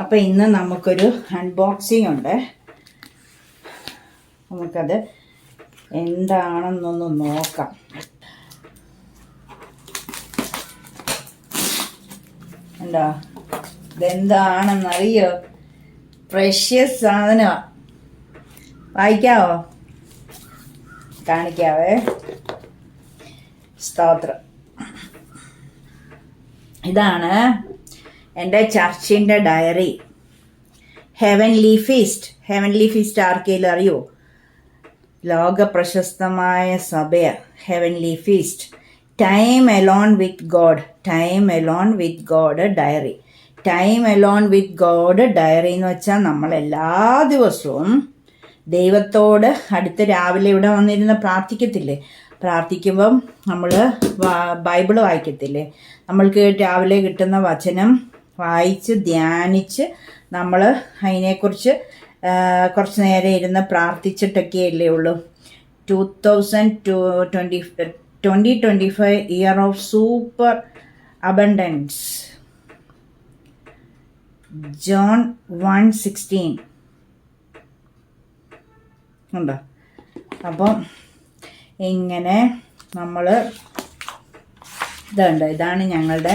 അപ്പോൾ ഇന്ന് നമുക്കൊരു അൺബോക്സിംഗ് ഉണ്ട്. നമുക്കത് എന്താണെന്നൊന്ന് നോക്കാം. എന്താ ഇതെന്താണെന്നറിയോ? പ്രഷ്യസ് സാധനമാണ്. വായിക്കാവോ? കാണിക്കാവേ. സ്തോത്രം. ഇതാണ് എൻ്റെ ചർച്ചിൻ്റെ ഡയറി. ഹെവൻലി ഫീസ്റ്റ് ആർക്കെങ്കിലും അറിയോ? ലോക പ്രശസ്തമായ സഭയ heavenly feast. Time alone with God diary. Time alone with God diary എന്ന് വെച്ചാൽ നമ്മൾ എല്ലാ ദിവസവും ദൈവത്തോട് അടുത്ത് രാവിലെ ഇവിടെ വന്നിരുന്ന് പ്രാർത്ഥിക്കത്തില്ലേ? പ്രാർത്ഥിക്കുമ്പം നമ്മൾ ബൈബിള് വായിക്കത്തില്ലേ? നമ്മൾക്ക് രാവിലെ കിട്ടുന്ന വചനം വായിച്ച് ധ്യാനിച്ച് നമ്മൾ അതിനെക്കുറിച്ച് കുറച്ച് നേരം ഇരുന്ന് പ്രാർത്ഥിച്ചിട്ടൊക്കെയല്ലേ ഉള്ളൂ. 2025 year of super abundance. John 1:16 ഉണ്ടോ? അപ്പം ഇങ്ങനെ നമ്മൾ ഇതാണ് ഞങ്ങളുടെ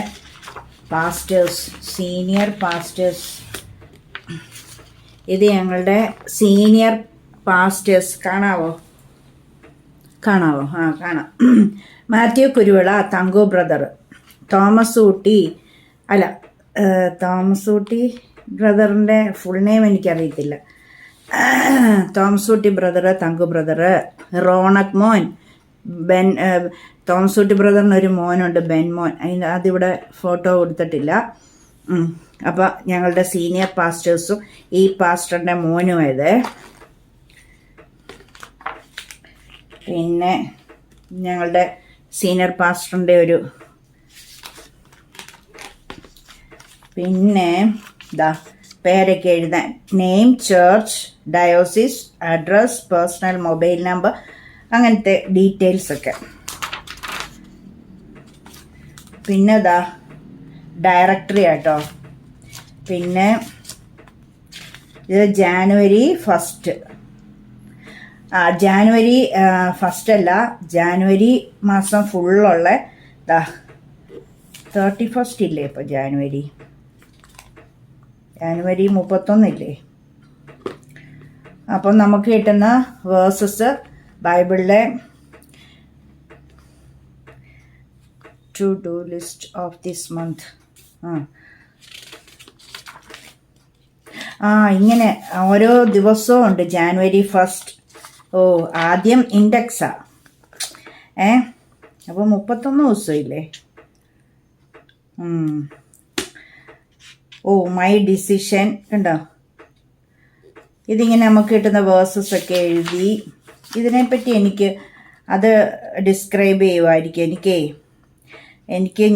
പാസ്റ്റേഴ്സ്, സീനിയർ പാസ്റ്റേഴ്സ്. ഇത് ഞങ്ങളുടെ സീനിയർ പാസ്റ്റേഴ്സ്. കാണാവോ? ആ കാണാം. മാത്യു കുരുവിള, തങ്കു ബ്രദർ, തോമസ് ഊട്ടി ബ്രദറിൻ്റെ ഫുൾ നെയിം എനിക്കറിയത്തില്ല. തോമസ് ഊട്ടി ബ്രദർ, തങ്കു ബ്രദർ, റോണക് മോൻ, ബെൻ. തോമസ് ഊട്ടി ബ്രദറിന് ഒരു മോനുണ്ട്, ബെൻ മോൻ. അതിവിടെ ഫോട്ടോ കൊടുത്തിട്ടില്ല. അപ്പോൾ ഞങ്ങളുടെ സീനിയർ പാസ്റ്റേഴ്സും ഈ പാസ്റ്ററിൻ്റെ മോനുമായത്. പിന്നെ ഞങ്ങളുടെ സീനിയർ പാസ്റ്ററിൻ്റെ പിന്നെ പേരൊക്കെ എഴുതാൻ. Name, church, diocese, address, personal mobile number, അങ്ങനത്തെ ഡീറ്റെയിൽസൊക്കെ. പിന്നെ ഡയറക്ടറി ആട്ടോ. പിന്നെ ഇത് ജാനുവരി 1. ജാനുവരി 1 അല്ല, ജാനുവരി മാസം ഫുള്ളുള്ള 31 ഇല്ലേ? ഇപ്പോൾ ജാനുവരി 31 ഇല്ലേ? അപ്പം നമുക്ക് കിട്ടുന്ന വേഴ്സസ് ബൈബിളിലെ to do list of this month. ഇങ്ങനെ ഓരോ ദിവസവും ഉണ്ട്. ജാനുവരി 1. ആദ്യം ഇൻഡെക്സാ. അപ്പോൾ 31 ദിവസമില്ലേ? മൈ ഡിസിഷൻ ഉണ്ടോ? ഇതിങ്ങനെ നമുക്ക് കിട്ടുന്ന വേഴ്സസ് ഒക്കെ എഴുതി ഇതിനെപ്പറ്റി എനിക്ക് അത് ഡിസ്ക്രൈബ് ചെയ്യുമായിരിക്കും.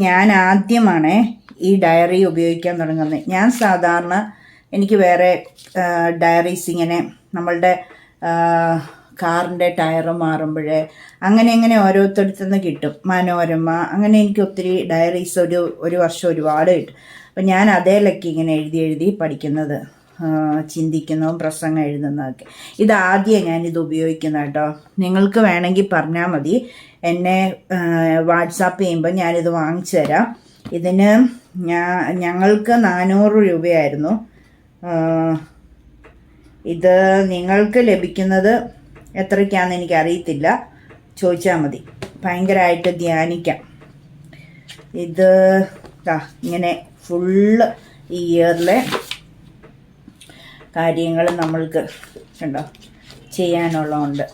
ഞാൻ ആദ്യമാണ് ഈ ഡയറി ഉപയോഗിക്കാൻ തുടങ്ങുന്നത്. ഞാൻ സാധാരണ എനിക്ക് വേറെ ഡയറീസ് ഇങ്ങനെ നമ്മളുടെ കാറിൻ്റെ ടയർ മാറുമ്പോൾ അങ്ങനെ ഓരോരുത്തടുത്തുനിന്ന് കിട്ടും. മനോരമ, അങ്ങനെ എനിക്ക് ഒത്തിരി ഡയറീസ് ഒരു വർഷം ഒരുപാട് കിട്ടും. അപ്പം ഞാൻ അതേലൊക്കെ ഇങ്ങനെ എഴുതി പഠിക്കുന്നത്, ചിന്തിക്കുന്നതും പ്രസംഗം എഴുതുന്നതൊക്കെ. ഇതാദ്യം ഞാനിത് ഉപയോഗിക്കുന്നത് കേട്ടോ. നിങ്ങൾക്ക് വേണമെങ്കിൽ പറഞ്ഞാൽ മതി, എന്നെ വാട്സാപ്പ് ചെയ്യുമ്പോൾ ഞാനിത് വാങ്ങിച്ചു തരാം. ഇതിന് ഞങ്ങൾക്ക് 400 രൂപയായിരുന്നു. ഇത് നിങ്ങൾക്ക് ലഭിക്കുന്നത് എത്രയ്ക്കാണെന്ന് എനിക്കറിയത്തില്ല, ചോദിച്ചാൽ മതി. ഭയങ്കരമായിട്ട് ധ്യാനിക്കാം. ഇത് ഇങ്ങനെ ഫുള്ള് ഈ ഇയറിലെ കാര്യങ്ങൾ നമ്മൾക്ക് ചെയ്യാനുള്ളതുണ്ട്.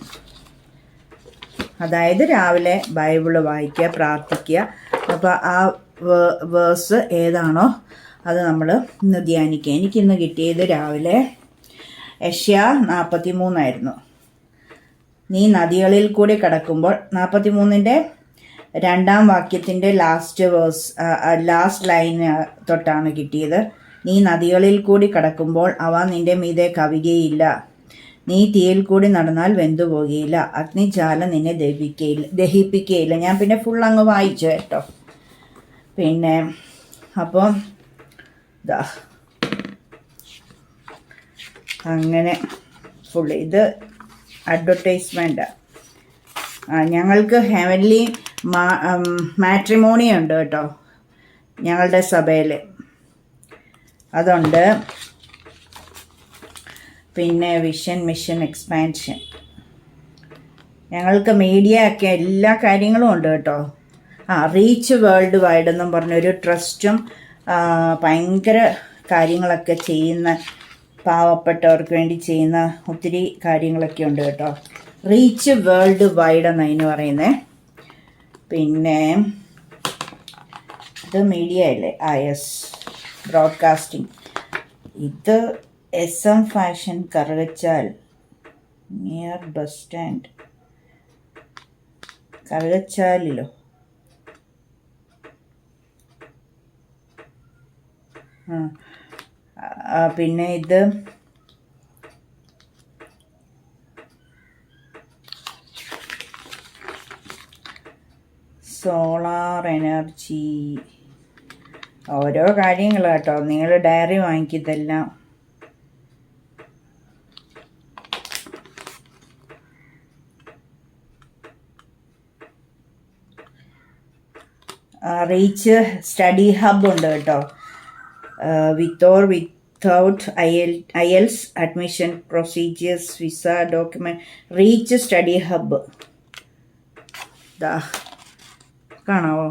അതായത് രാവിലെ ബൈബിള് വായിക്കുക, പ്രാർത്ഥിക്കുക. അപ്പോൾ ആ വേഴ്സ് ഏതാണോ അത് നമ്മൾ ഇന്ന് ധ്യാനിക്കുക. എനിക്കിന്ന് കിട്ടിയത് രാവിലെ യെശയ്യാ 43 നീ നദികളിൽ കൂടി കടക്കുമ്പോൾ. 43-ന്റെ 2-ാം വാക്യത്തിൻ്റെ ലാസ്റ്റ് ലൈൻ തൊട്ടാണ് കിട്ടിയത്. നീ നദികളിൽ കൂടി കടക്കുമ്പോൾ അവ നിന്റെ മീതെ കവികയില്ല. നീ തീയിൽ കൂടി നടന്നാൽ വെന്തുപോകുകയില്ല. അഗ്നിജ്വാല നിന്നെ ദഹിപ്പിക്കുകയില്ല. ഞാൻ പിന്നെ ഫുൾ അങ്ങ് വായിച്ചു കേട്ടോ. പിന്നെ അപ്പോൾ അങ്ങനെ ഫുള്ള് ഇത് അഡ്വർടൈസ്മെൻ്റ്. ഞങ്ങൾക്ക് ഹെവൻലി മാട്രിമോണി ഉണ്ട് കേട്ടോ ഞങ്ങളുടെ സഭയിൽ, അതുണ്ട്. പിന്നെ വിഷൻ മിഷൻ എക്സ്പാൻഷൻ, ഞങ്ങൾക്ക് മീഡിയ ഒക്കെ എല്ലാ കാര്യങ്ങളും ഉണ്ട് കേട്ടോ. റീച്ച് വേൾഡ് വൈഡ് എന്നും പറഞ്ഞൊരു ട്രസ്റ്റും ഭയങ്കര കാര്യങ്ങളൊക്കെ ചെയ്യുന്ന, പാവപ്പെട്ടവർക്ക് വേണ്ടി ചെയ്യുന്ന ഒത്തിരി കാര്യങ്ങളൊക്കെ ഉണ്ട് കേട്ടോ. റീച്ച് വേൾഡ് വൈഡ് എന്നതിന് പറയുന്നത്. പിന്നെ ഇത് മീഡിയ അല്ലേ? Yes, broadcasting. ഇത് SM fashion Karukachal, near bus stand, കറുകച്ചാലിലോ. പിന്നെ ഇത് സോളാർ എനർജി, ഓരോ കാര്യങ്ങൾ കേട്ടോ. നിങ്ങൾ ഡയറി വാങ്ങിക്കതെല്ലാം. റീച്ച് സ്റ്റഡി ഹബ് ഉണ്ട് കേട്ടോ. Without IELTS admission procedures, visa document, Reach Study Hub കാണാവോ?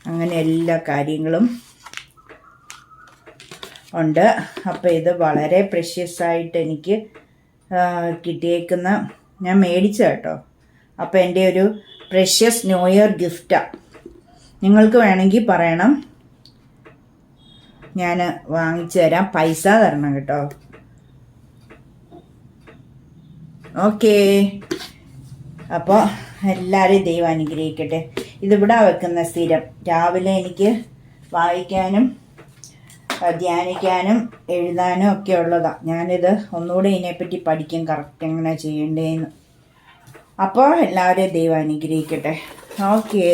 അങ്ങനെ എല്ലാ കാര്യങ്ങളും ഉണ്ട്. അപ്പോൾ ഇത് വളരെ പ്രഷ്യസ് ആയിട്ട് എനിക്ക് കിട്ടിയേക്കുന്ന, ഞാൻ മേടിച്ച കേട്ടോ. അപ്പോൾ എൻ്റെ ഒരു പ്രഷ്യസ് ന്യൂ ഇയർ ഗിഫ്റ്റാണ്. നിങ്ങൾക്ക് വേണമെങ്കിൽ പറയണം, ഞാൻ വാങ്ങിച്ചു തരാം. പൈസ തരണം കേട്ടോ. ഓക്കേ, അപ്പോൾ എല്ലാവരെയും ദൈവം അനുഗ്രഹിക്കട്ടെ. ഇതിവിടെ വെക്കുന്ന സ്ഥിരം രാവിലെ എനിക്ക് വായിക്കാനും ധ്യാനിക്കാനും എഴുതാനും ഒക്കെ ഉള്ളതാണ്. ഞാനിത് ഒന്നുകൂടെ ഇതിനെപ്പറ്റി പഠിക്കും, കറക്റ്റ് എങ്ങനെ ചെയ്യേണ്ടതെന്ന്. അപ്പോൾ എല്ലാവരെയും ദൈവം അനുഗ്രഹിക്കട്ടെ. ഓക്കേ.